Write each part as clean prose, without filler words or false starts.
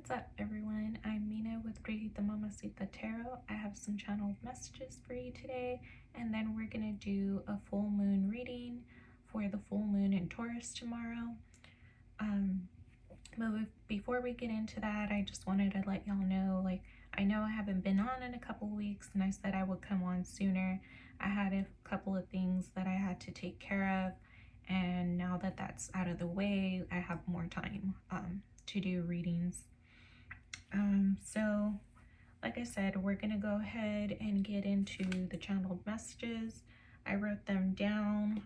What's up, everyone? I'm Mina with Brujita Mamacita Tarot. I have some channeled messages for you today, and then we're going to do a full moon reading for the full moon in Taurus tomorrow. But before we get into that, I just wanted to let y'all know, I know I haven't been on in a couple weeks, and I said I would come on sooner. I had a couple of things that I had to take care of, and now that that's out of the way, I have more time to do readings. So like I said, we're gonna go ahead and get into the channeled messages. I wrote them down.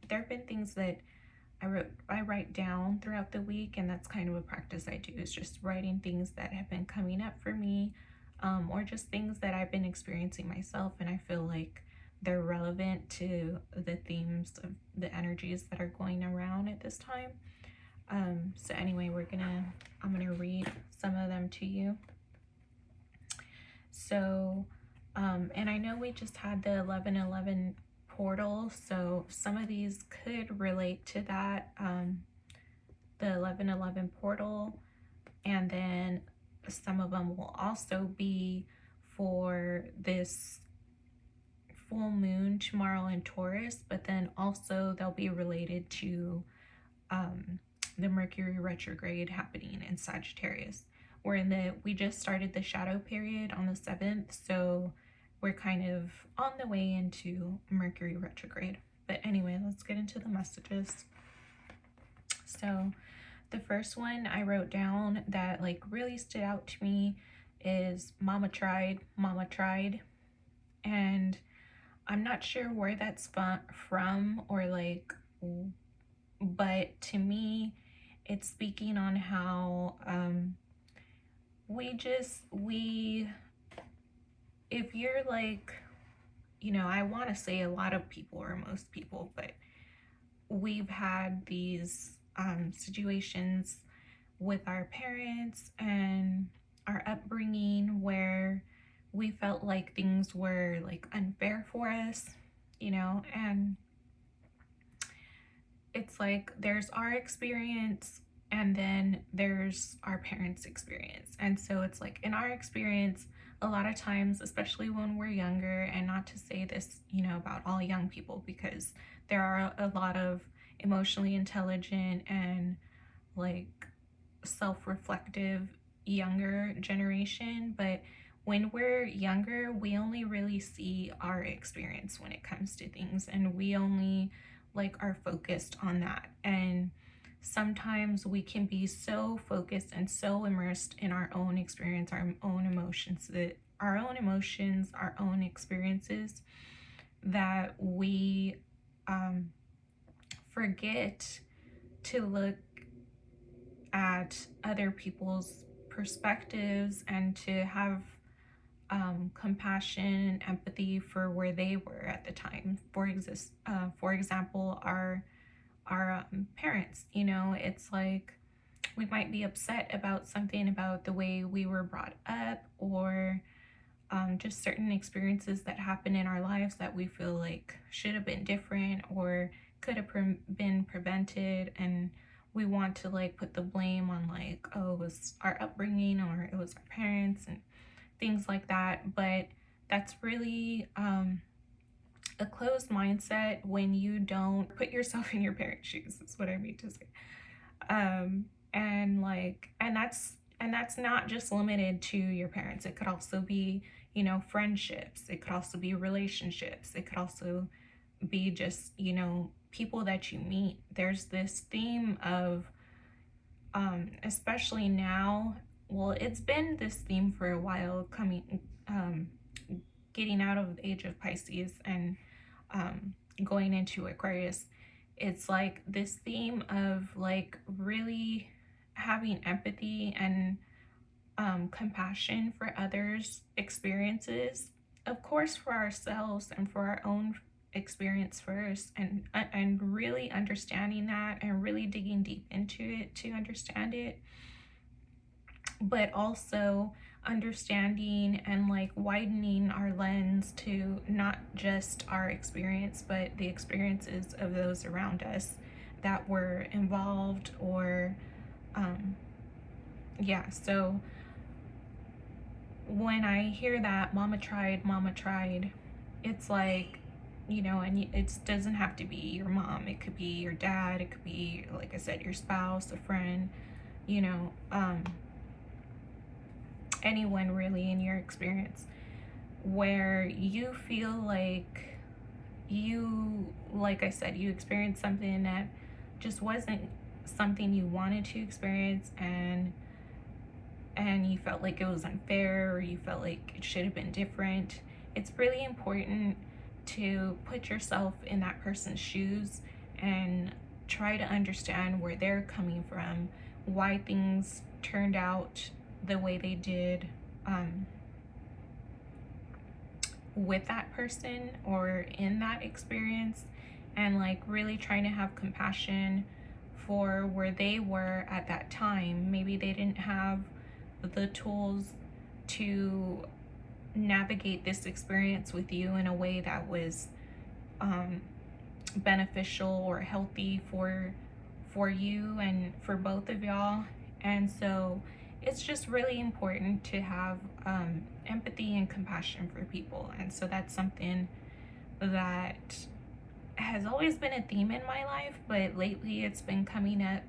There have been things that I write down throughout the week, and that's kind of a practice I do, is just writing things that have been coming up for me, or just things that I've been experiencing myself, and I feel like they're relevant to the themes of the energies that are going around at this time. So anyway, I'm gonna read some of them to you. So, and I know we just had the 11/11 portal, so some of these could relate to that, the 11/11 portal, and then some of them will also be for this full moon tomorrow in Taurus, but then also they'll be related to the Mercury retrograde happening in Sagittarius. We just started the shadow period on the 7th, so we're kind of on the way into Mercury retrograde. But anyway, let's get into the messages. So the first one I wrote down that really stood out to me is mama tried, and I'm not sure where that's from, or but to me it's speaking on how if you're I want to say a lot of people, or most people, but we've had these situations with our parents and our upbringing where we felt like things were unfair for us, and it's there's our experience and then there's our parents' experience. And so it's in our experience, a lot of times, especially when we're younger, and not to say this, about all young people, because there are a lot of emotionally intelligent and self-reflective younger generation, but when we're younger, we only really see our experience when it comes to things, and we only are focused on that. And sometimes we can be so focused and so immersed in our own experience, our own emotions, our own experiences, that we forget to look at other people's perspectives and to have compassion and empathy for where they were at the time. For example, our parents, it's we might be upset about something, about the way we were brought up, or just certain experiences that happen in our lives that we feel should have been different or could have been prevented, and we want to put the blame on oh, it was our upbringing, or it was our parents, and things like that. But that's really a closed mindset when you don't put yourself in your parents' shoes, is what I mean to say. And that's not just limited to your parents. It could also be, friendships. It could also be relationships. It could also be just, people that you meet. There's this theme of, especially now, well, it's been this theme for a while, getting out of the age of Pisces and going into Aquarius. It's this theme of really having empathy and compassion for others' experiences, of course for ourselves and for our own experience first, and really understanding that and really digging deep into it to understand it, but also understanding and widening our lens to not just our experience, but the experiences of those around us that were involved or yeah, so when I hear that mama tried, it's like, you know, and it doesn't have to be your mom. It could be your dad. It could be, like I said, your spouse, a friend, you know, anyone really in your experience where you feel like like I said, you experienced something that just wasn't something you wanted to experience, and you felt like it was unfair, or you felt like it should have been different. It's really important to put yourself in that person's shoes and try to understand where they're coming from, why things turned out the way they did, with that person or in that experience, and like really trying to have compassion for where they were at that time. Maybe they didn't have the tools to navigate this experience with you in a way that was beneficial or healthy for you and for both of y'all. And so it's just really important to have empathy and compassion for people. And so that's something that has always been a theme in my life, but lately it's been coming up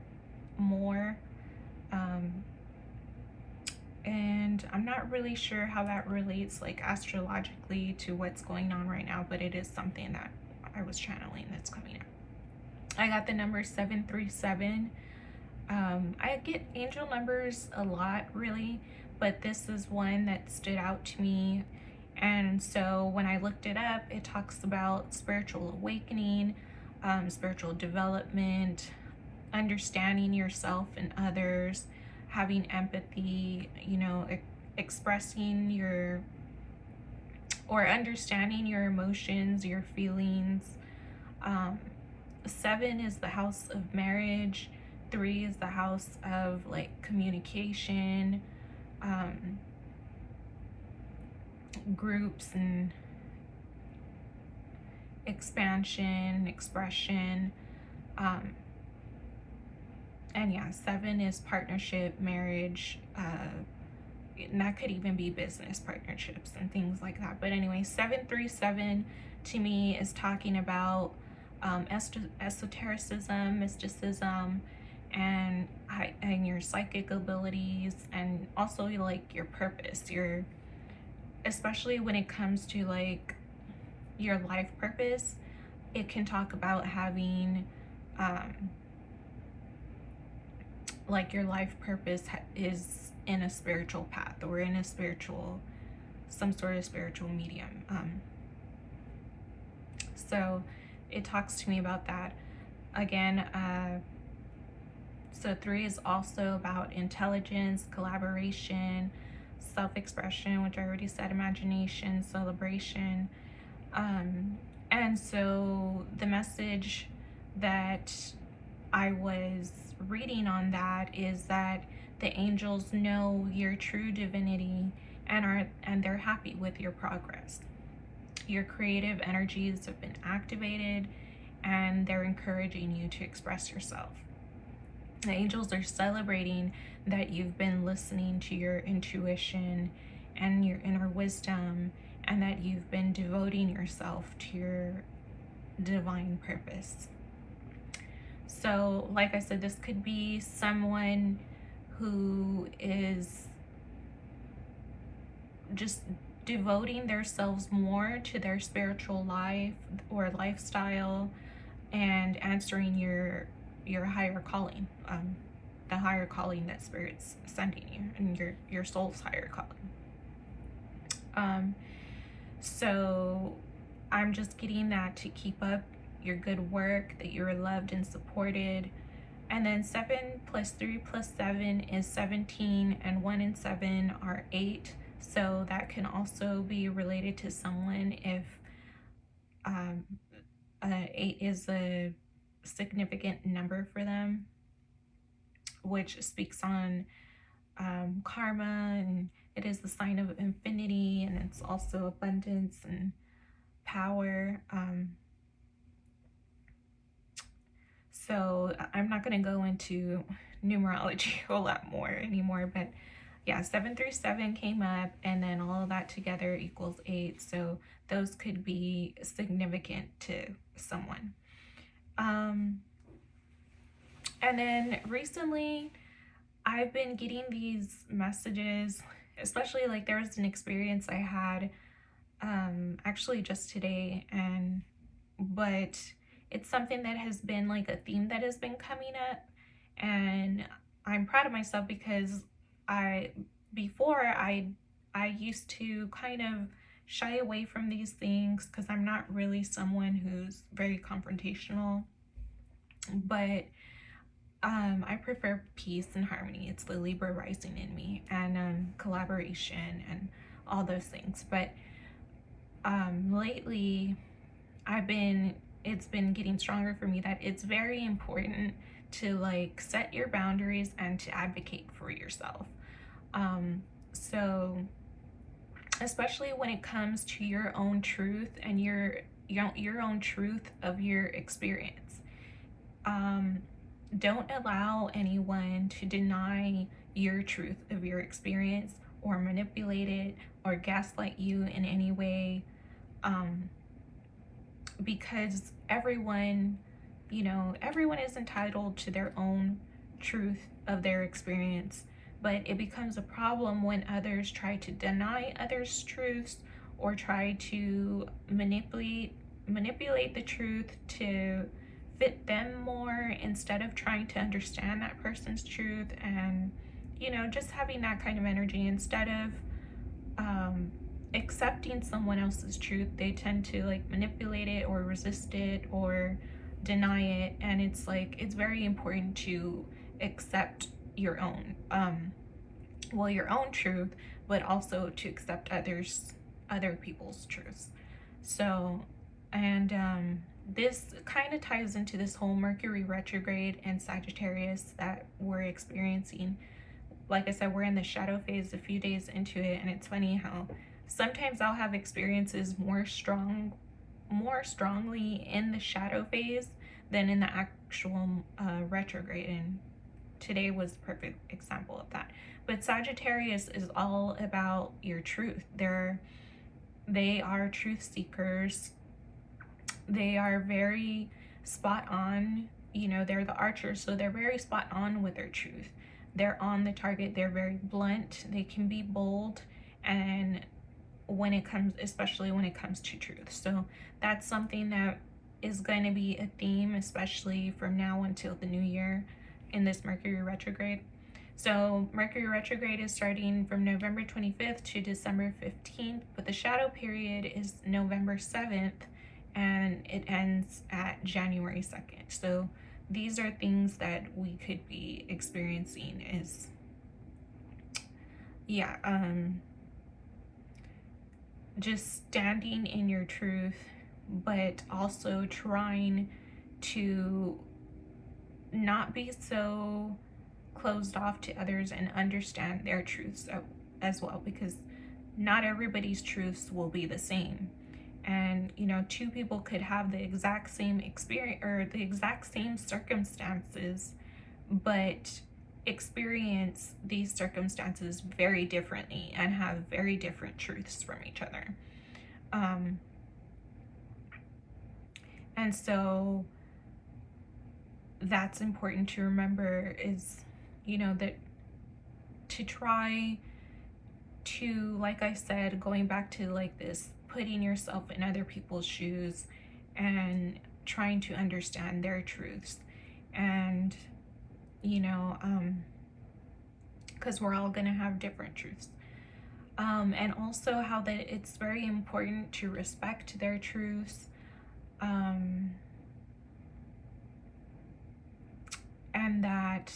more. And I'm not really sure how that relates like astrologically to what's going on right now, but it is something that I was channeling that's coming up. I got the number 737. I get angel numbers a lot, really, but this is one that stood out to me. And so when I looked it up, it talks about spiritual awakening, spiritual development, understanding yourself and others, having empathy, you know, expressing your or understanding your emotions, your feelings. 7 is the house of marriage. 3 is the house of like communication, groups and expansion, expression. And yeah, 7 is partnership, marriage, and that could even be business partnerships and things like that. But anyway, 737 to me is talking about esotericism, mysticism, and your psychic abilities, and also like your purpose, especially when it comes to like your life purpose. It can talk about having like your life purpose is in a spiritual path or in a some sort of spiritual medium. So it talks to me about that. Again, so 3 is also about intelligence, collaboration, self-expression, which I already said, imagination, celebration. And so the message that I was reading on that is that the angels know your true divinity and they're happy with your progress. Your creative energies have been activated and they're encouraging you to express yourself. The angels are celebrating that you've been listening to your intuition and your inner wisdom, and that you've been devoting yourself to your divine purpose. So, like I said, this could be someone who is just devoting themselves more to their spiritual life or lifestyle and answering your higher calling, the higher calling that Spirit's sending you, and your soul's higher calling. So I'm just getting that to keep up your good work, that you're loved and supported. And then 7 plus 3 plus 7 is 17, and 1 and 7 are 8. So that can also be related to someone if 8 is a significant number for them, which speaks on karma, and it is the sign of infinity, and it's also abundance and power. So I'm not going to go into numerology a lot more anymore, but yeah, 7 through 7 came up, and then all of that together equals 8. So those could be significant to someone. And then recently, I've been getting these messages, especially like there was an experience I had actually just today, but it's something that has been like a theme that has been coming up, and I'm proud of myself because before I used to kind of shy away from these things because I'm not really someone who's very confrontational, but I prefer peace and harmony. It's the Libra rising in me, and collaboration and all those things. But lately it's been getting stronger for me that it's very important to like set your boundaries and to advocate for yourself. So especially when it comes to your own truth and your own truth of your experience. Don't allow anyone to deny your truth of your experience or manipulate it or gaslight you in any way, because everyone is entitled to their own truth of their experience, but it becomes a problem when others try to deny others' truths or try to manipulate the truth to fit them more instead of trying to understand that person's truth, and just having that kind of energy instead of accepting someone else's truth. They tend to like manipulate it or resist it or deny it, and it's like it's very important to accept your own your own truth, but also to accept other people's truths. So, and this kind of ties into this whole Mercury retrograde and Sagittarius that we're experiencing. Like I said, we're in the shadow phase a few days into it, and it's funny how sometimes I'll have experiences more strongly in the shadow phase than in the actual retrograde, and today was a perfect example of that. But Sagittarius is all about your truth. They are truth seekers. They are very spot on. They're the archers, so they're very spot on with their truth. They're on the target. They're very blunt. They can be bold, and especially when it comes to truth. So that's something that is going to be a theme, especially from now until the new year in this Mercury retrograde. So Mercury retrograde is starting from November 25th to December 15th, but the shadow period is November 7th, and it ends at January 2nd. So these are things that we could be experiencing is, just standing in your truth, but also trying to not be so closed off to others and understand their truths as well, because not everybody's truths will be the same. And two people could have the exact same experience or the exact same circumstances, but experience these circumstances very differently and have very different truths from each other. And so that's important to remember is, that to try to, like I said, going back to like this, putting yourself in other people's shoes and trying to understand their truths. And, because we're all going to have different truths. And also how that it's very important to respect their truths. And that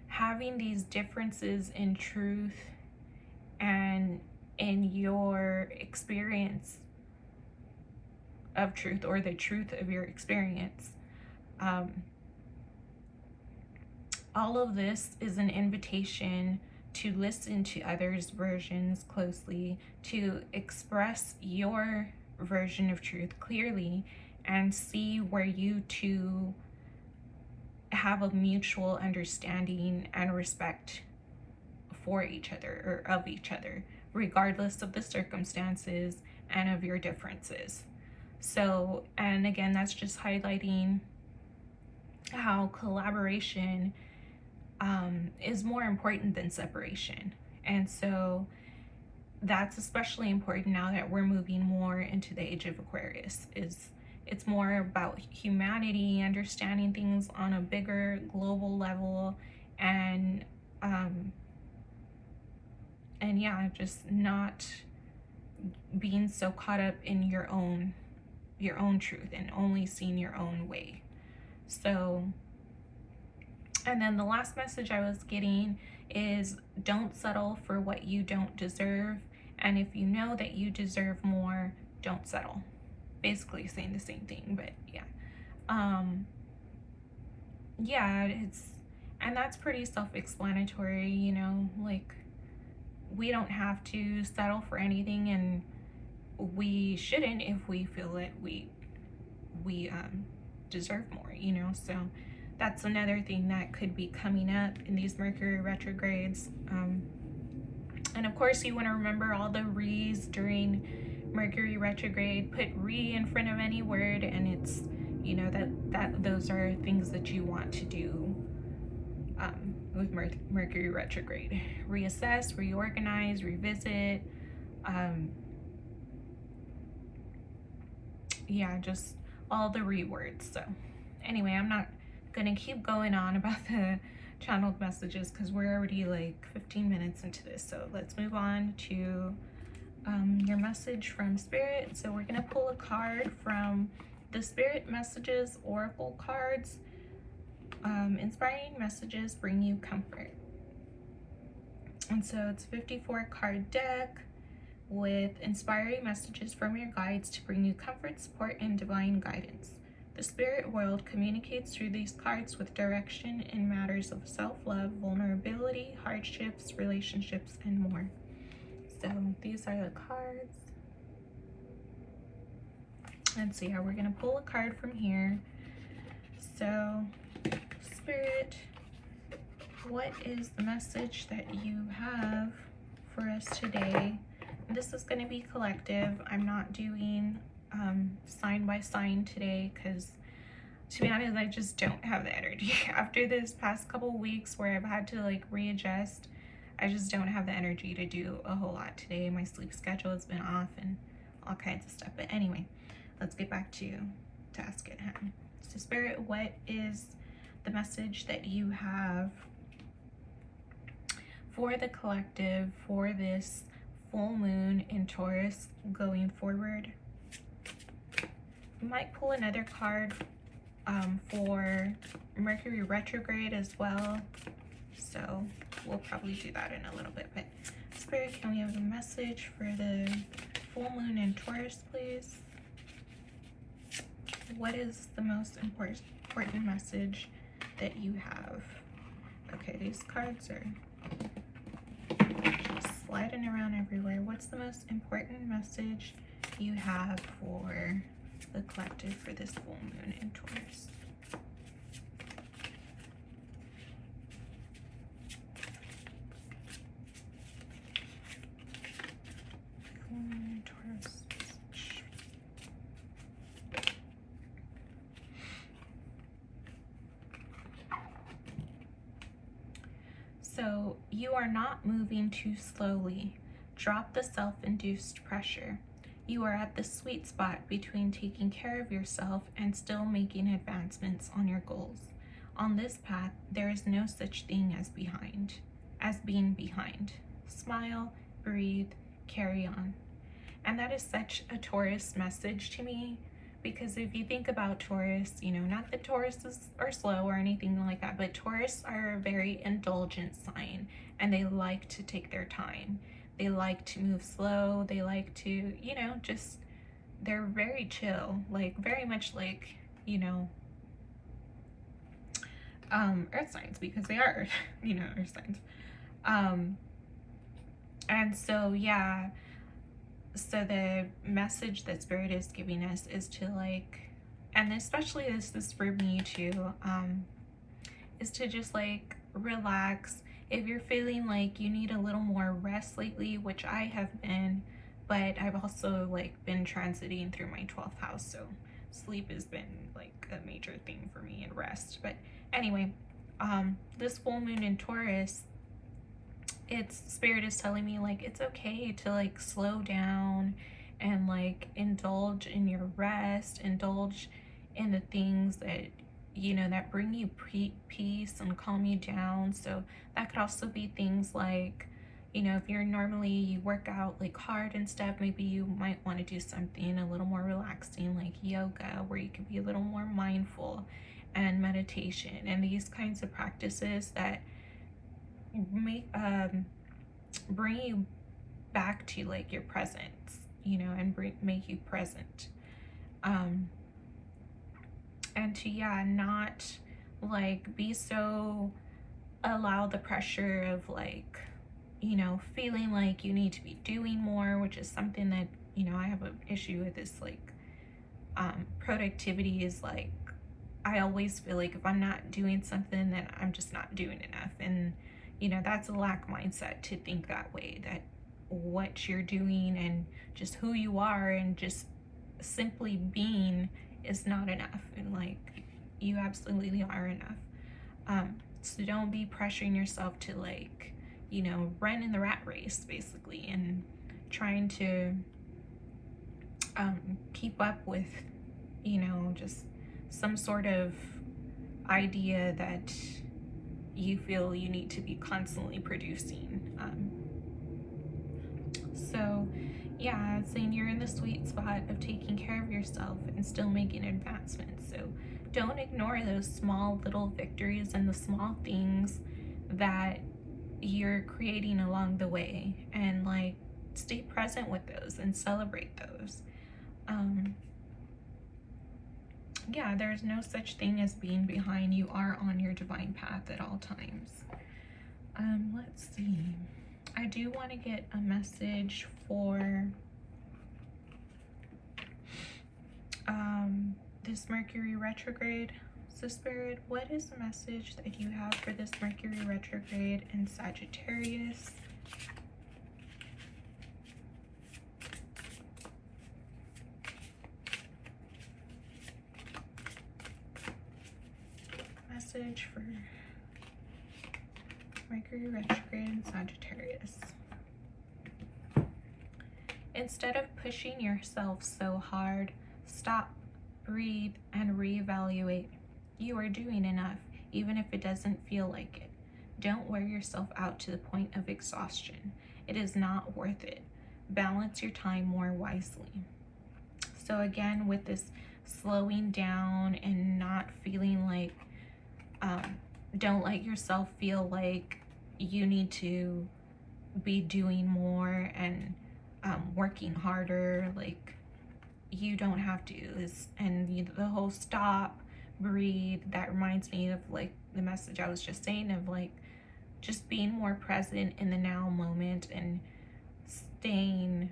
having these differences in truth and in your experience of truth, or the truth of your experience, all of this is an invitation to listen to others' versions closely, to express your version of truth clearly, and see where you two have a mutual understanding and respect for each other, or of each other, regardless of the circumstances and of your differences. So, and again, that's just highlighting how collaboration is more important than separation. And so that's especially important now that we're moving more into the age of Aquarius. It's more about humanity, understanding things on a bigger global level, and yeah, just not being so caught up in your own truth and only seeing your own way. So, and then the last message I was getting is, don't settle for what you don't deserve, and if you know that you deserve more, don't settle. Basically saying the same thing, but yeah. Yeah, and that's pretty self-explanatory, you know, like, we don't have to settle for anything, and we shouldn't if we feel that we deserve more, you know. So that's another thing that could be coming up in these Mercury retrogrades. And of course, you want to remember all the re's during Mercury retrograde. Put re in front of any word, and it's, you know, that those are things that you want to do with Mercury retrograde. Reassess, reorganize, revisit. Yeah, just all the rewords. So anyway, I'm not gonna keep going on about the channeled messages because we're already like 15 minutes into this. So let's move on to your message from Spirit. So we're gonna pull a card from the Spirit Messages Oracle cards. Inspiring messages bring you comfort. And so it's a 54 card deck with inspiring messages from your guides to bring you comfort, support, and divine guidance. The spirit world communicates through these cards with direction in matters of self-love, vulnerability, hardships, relationships, and more. So these are the cards. Let's see how we're going to pull a card from here. So, Spirit, what is the message that you have for us today? This is going to be collective. I'm not doing sign by sign today because, to be honest, I just don't have the energy. After this past couple weeks where I've had to like readjust, I just don't have the energy to do a whole lot today. My sleep schedule has been off and all kinds of stuff. But anyway, let's get back to task at hand. So Spirit, what is the message that you have for the collective for this full moon in Taurus going forward? You might pull another card for Mercury retrograde as well, so we'll probably do that in a little bit. But Spirit, can we have a message for the full moon in Taurus, please? What is the most important message that you have? Okay, these cards are just sliding around everywhere. What's the most important message you have for the collective for this full moon in Taurus? Full moon in Taurus. So you are not moving too slowly. Drop the self-induced pressure. You are at the sweet spot between taking care of yourself and still making advancements on your goals. On this path, there is no such thing as being behind. Smile, breathe, carry on. And that is such a Taurus message to me, because if you think about Taurus, you know, not that Tauruses are slow or anything like that, but Taurus are a very indulgent sign, and they like to take their time. They like to move slow. They like to, you know, just, they're very chill, like very much like, you know, earth signs, because they are, you know, earth signs. And so, yeah, so the message that Spirit is giving us is to like, and especially this is for me too, is to just like relax. If you're feeling like you need a little more rest lately, which I have been, but I've also like been transiting through my 12th house, so sleep has been like a major thing for me, and rest. But anyway, this full moon in Taurus, its spirit is telling me like it's okay to like slow down and like indulge in your rest, indulge in the things that you know that bring you peace and calm you down. So that could also be things like, you know, if you're normally you work out like hard and stuff, maybe you might want to do something a little more relaxing like yoga, where you could be a little more mindful, and meditation, and these kinds of practices that make bring you back to like your presence, you know, and make you present, and to not like be so, allow the pressure of like, you know, feeling like you need to be doing more, which is something that, you know, I have an issue with. This like productivity is like, I always feel like if I'm not doing something, then I'm just not doing enough. And you know, that's a lack mindset to think that way, that what you're doing and just who you are and just simply being is not enough. And like, you absolutely are enough. So don't be pressuring yourself to like, you know, run in the rat race basically, and trying to keep up with, you know, just some sort of idea that you feel you need to be constantly producing. So yeah, it's saying you're in the sweet spot of taking care of yourself and still making advancements. So don't ignore those small little victories and the small things that you're creating along the way, and like stay present with those and celebrate those. Yeah, there's no such thing as being behind. You are on your divine path at all times. Let's see. I do want to get a message for this Mercury retrograde. So Spirit, what is the message that you have for this Mercury retrograde in Sagittarius? Message for Mercury retrograde in Sagittarius. Instead of pushing yourself so hard, stop, breathe, and reevaluate. You are doing enough, even if it doesn't feel like it. Don't wear yourself out to the point of exhaustion. It is not worth it. Balance your time more wisely. So again, with this slowing down and not feeling like, don't let yourself feel like you need to be doing more and working harder. Like, you don't have to. And the whole stop, breathe, that reminds me of like the message I was just saying of like just being more present in the now moment, and staying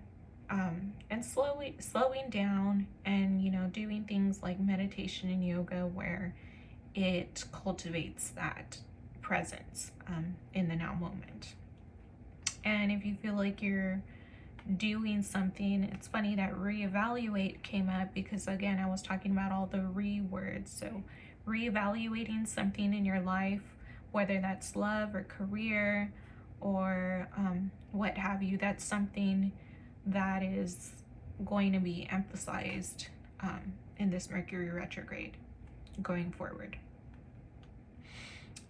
and slowing down, and you know, doing things like meditation and yoga where it cultivates that presence in the now moment. And if you feel like you're doing something, it's funny that reevaluate came up, because again, I was talking about all the words. So reevaluating something in your life, whether that's love or career or what have you, that's something that is going to be emphasized in this Mercury retrograde going forward.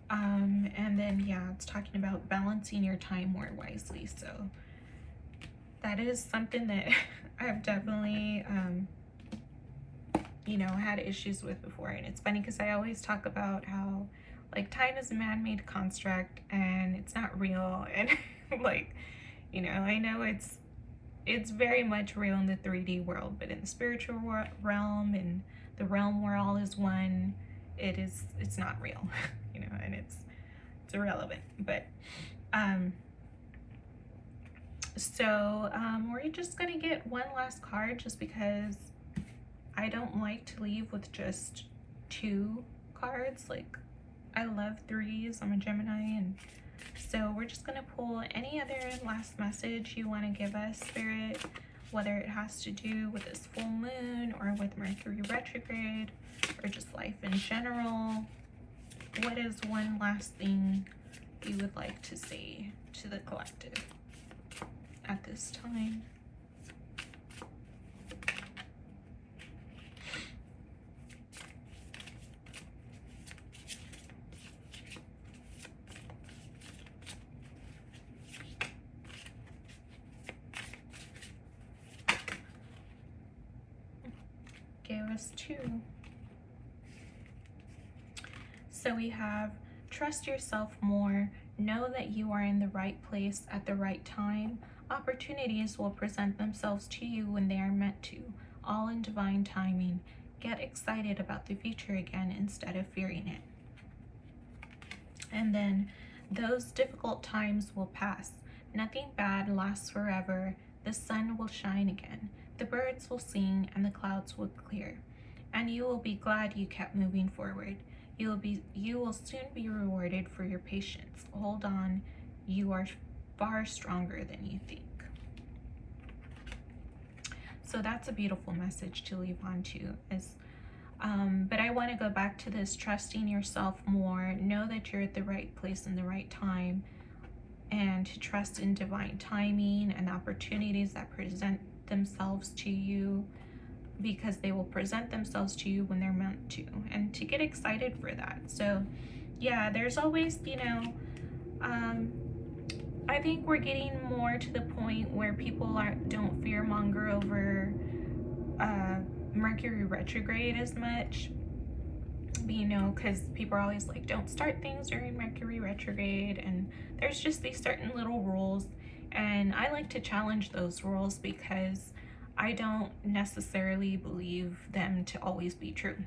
And then yeah, it's talking about balancing your time more wisely. So that is something that I've definitely you know, had issues with before. And it's funny because I always talk about how like time is a man-made construct and it's not real. And like, you know, I know it's very much real in the 3D world, but in the spiritual realm, and the realm where all is one, it's not real. You know, and it's irrelevant. But so we're just gonna get one last card, just because I don't like to leave with just 2 cards. Like, I love threes. I'm a Gemini, and so we're just going to pull any other last message you want to give us, Spirit, whether it has to do with this full moon or with Mercury retrograde or just life in general. What is one last thing you would like to say to the collective at this time? Gave us 2. So we have trust yourself more, know that you are in the right place at the right time. Opportunities will present themselves to you when they are meant to, all in divine timing. Get excited about the future again instead of fearing it. And then those difficult times will pass. Nothing bad lasts forever. The sun will shine again. The birds will sing and the clouds will clear. And you will be glad you kept moving forward. You will soon be rewarded for your patience. Hold on. You are far stronger than you think. So that's a beautiful message to leave on to. But I want to go back to this trusting yourself more. Know that you're at the right place in the right time, and to trust in divine timing and opportunities that present themselves to you, because they will present themselves to you when they're meant to, and to get excited for that. So yeah, there's always, I think we're getting more to the point where people don't fearmonger over Mercury retrograde as much, because people are always like, don't start things during Mercury retrograde, and there's just these certain little rules, and I like to challenge those rules because I don't necessarily believe them to always be true.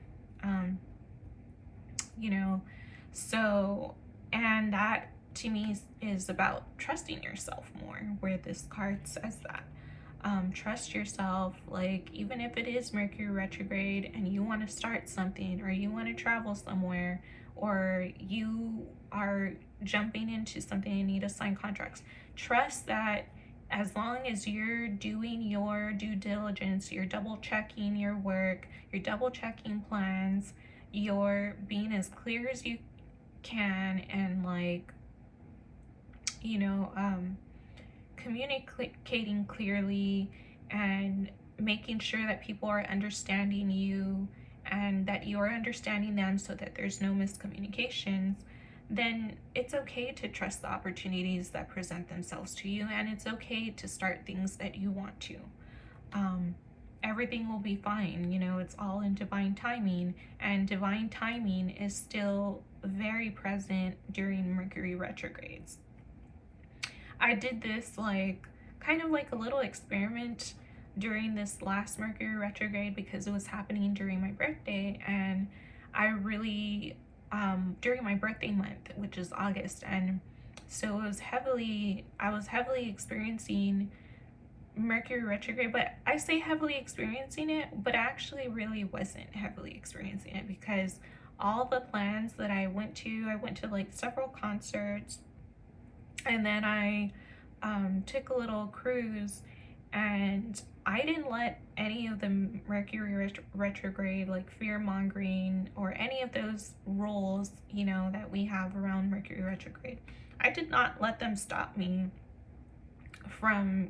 So, and that to me is about trusting yourself more, where this card says that. Trust yourself, like, even if it is Mercury retrograde and you want to start something, or you want to travel somewhere, or you are jumping into something and need to sign contracts, trust that as long as you're doing your due diligence, you're double checking your work, you're double checking plans, you're being as clear as you can, and communicating clearly and making sure that people are understanding you and that you're understanding them, so that there's no miscommunications, then it's okay to trust the opportunities that present themselves to you, and it's okay to start things that you want to. Everything will be fine. It's all in divine timing, and divine timing is still very present during Mercury retrogrades. I did this kind of like a little experiment during this last Mercury retrograde, because it was happening during my birthday, and I really during my birthday month, which is August, and so I was heavily experiencing Mercury retrograde. But I say heavily experiencing it, but I actually really wasn't heavily experiencing it, because all the plans that I went to several concerts, and then I took a little cruise, and I didn't let any of the Mercury retrograde, fear mongering, or any of those rules, that we have around Mercury retrograde. I did not let them stop me from,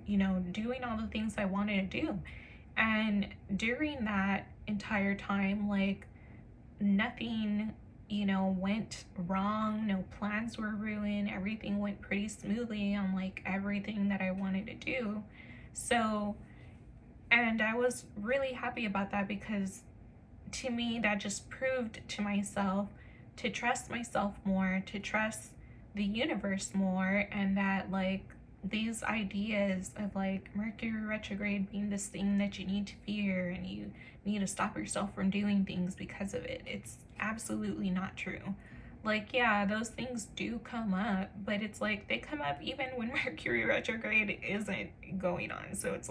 doing all the things I wanted to do. And during that entire time, nothing, went wrong. No plans were ruined. Everything went pretty smoothly on everything that I wanted to do. So, and I was really happy about that, because to me, that just proved to myself to trust myself more, to trust the universe more, and that these ideas of Mercury retrograde being this thing that you need to fear and you need to stop yourself from doing things because of it, it's absolutely not true. Yeah, those things do come up, but it's they come up even when Mercury retrograde isn't going on. So it's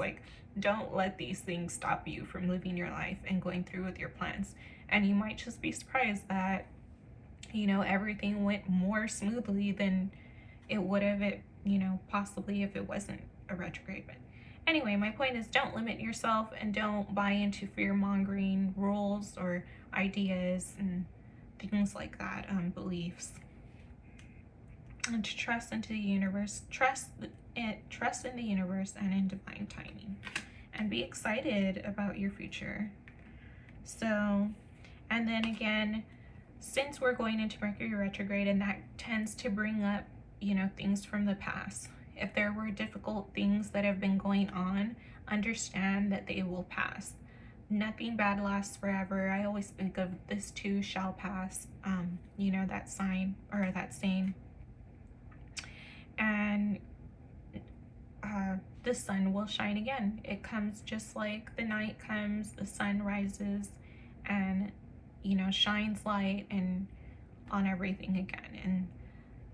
don't let these things stop you from living your life and going through with your plans. And you might just be surprised that you know, everything went more smoothly than it would have, it, you know, possibly if it wasn't a retrograde. But anyway, my point is, don't limit yourself and don't buy into fear-mongering rules or ideas and things like that, beliefs. And to trust into the universe, trust in the universe and in divine timing, and be excited about your future. So, and then again, since we're going into Mercury retrograde, and that tends to bring up, you know, things from the past. If there were difficult things that have been going on, understand that they will pass. Nothing bad lasts forever. I always think of this too shall pass, you know, that sign or that saying. And the sun will shine again. It comes just like the night comes, the sun rises and, you know, shines light and on everything again. And,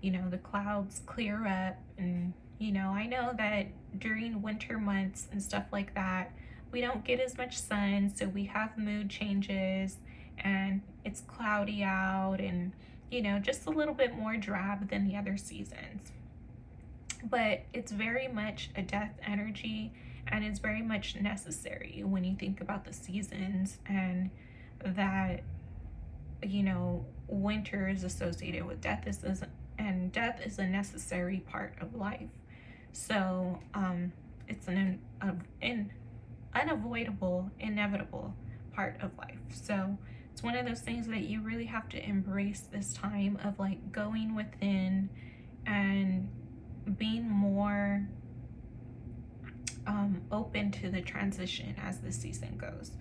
you know, the clouds clear up. And, you know, I know that during winter months and stuff like that, we don't get as much sun, so we have mood changes and it's cloudy out and, you know, just a little bit more drab than the other seasons. But it's very much a death energy, and it's very much necessary when you think about the seasons, and that, you know, winter is associated with death, and death is a necessary part of life. So it's an unavoidable, inevitable part of life. So it's one of those things that you really have to embrace this time of like going within and being more open to the transition as the season goes,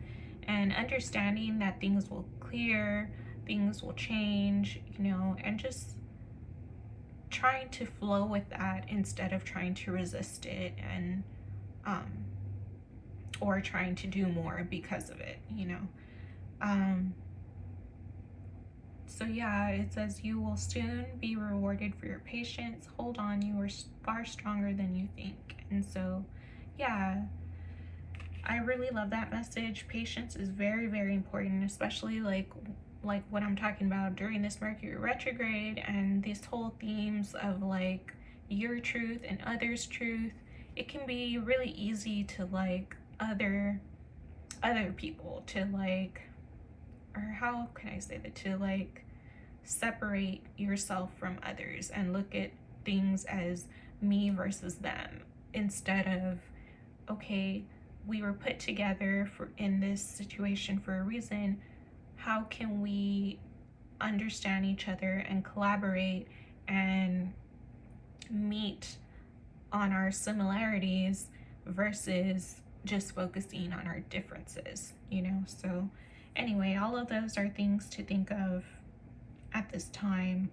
and understanding that things will clear, things will change, you know, and just trying to flow with that instead of trying to resist it and or trying to do more because of it, you know. So yeah, it says you will soon be rewarded for your patience. Hold on, you are far stronger than you think. And so, yeah, I really love that message. Patience is very, very important, especially like what I'm talking about during this Mercury retrograde and these whole themes of like your truth and others' truth. It can be really easy to like other people to like, or how can I say that, to like separate yourself from others and look at things as me versus them, instead of, okay, we were put together for in this situation for a reason. How can we understand each other and collaborate and meet on our similarities versus just focusing on our differences, you know? So anyway, all of those are things to think of at this time.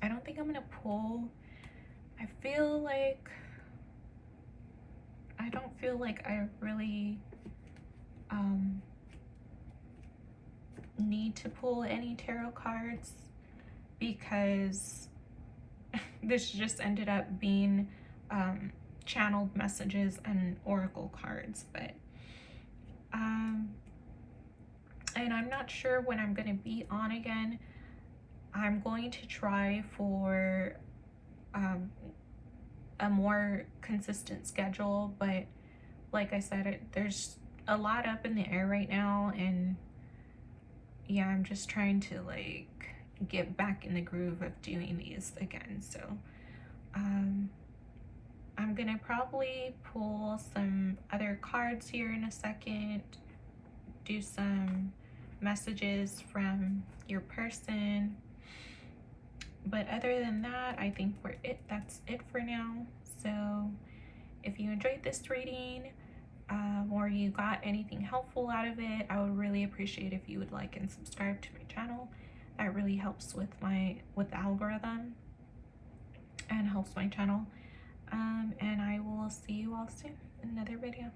I don't think I'm gonna pull. I don't feel like I really need to pull any tarot cards, because this just ended up being channeled messages and oracle cards. But and I'm not sure when I'm going to be on again. I'm going to try for a more consistent schedule, but like I said, there's a lot up in the air right now, and yeah, I'm just trying to like get back in the groove of doing these again. So I'm gonna probably pull some other cards here in a second, do some messages from your person, but other than that, I think that's it for now. So if you enjoyed this reading, or you got anything helpful out of it, I would really appreciate if you would like and subscribe to my channel. That really helps with the algorithm and helps my channel. And I will see you all soon in another video.